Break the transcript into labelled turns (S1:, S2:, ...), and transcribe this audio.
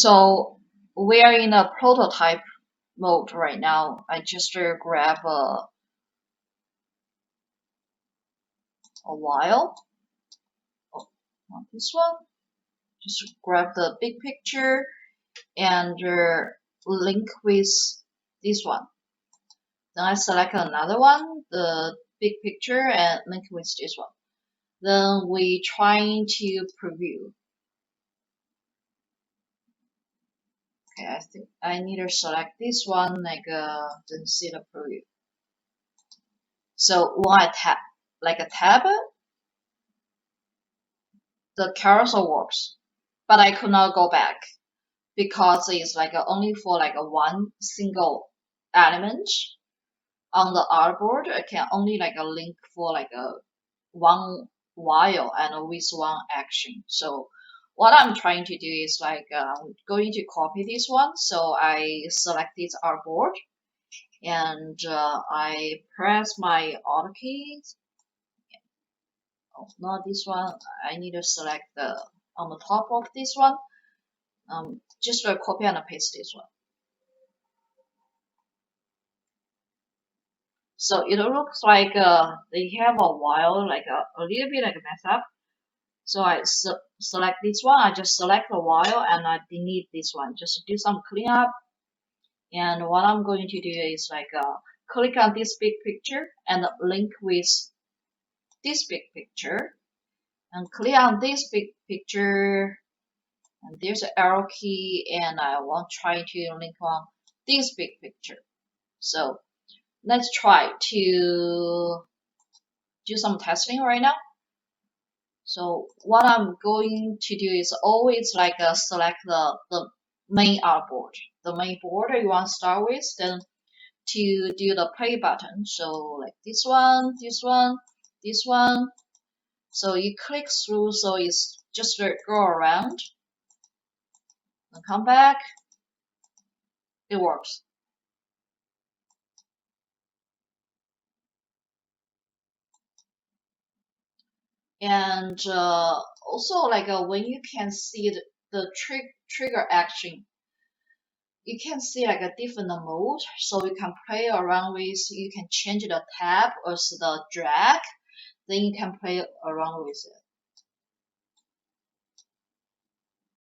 S1: So we are in a prototype mode right now. I just grab a file. Oh, not this one. Just grab the big picture and link with this one. Then I select another one, the big picture, and link with this one. Then we trying to preview. Okay, I think I need to select this one, then see the preview. So when I tap, like a tab, the carousel works, but I could not go back because it's only for a one single element on the artboard. I can only a link for a one while and with one action. So what I'm trying to do is going to copy this one. So I select this artboard and I press my Alt key. Oh, not this one. I need to select the on the top of this one. Just copy and paste this one. So it looks like they have a while, a little bit mess up. So I select this one. I just select a while and I delete this one. Just do some cleanup. And what I'm going to do is click on this big picture and link with this big picture. And click on this big picture. And there's an arrow key, and I want to try to link on this big picture. So let's try to do some testing right now. So what I'm going to do is always select the main artboard, the main board you want to start with, then to do the play button. So like this one, this one, this one. So you click through, so it's just go around and come back. It works. And also when you can see the trigger action, you can see a different mode, so you can play around with. You can change the tab or the drag, then you can play around with it.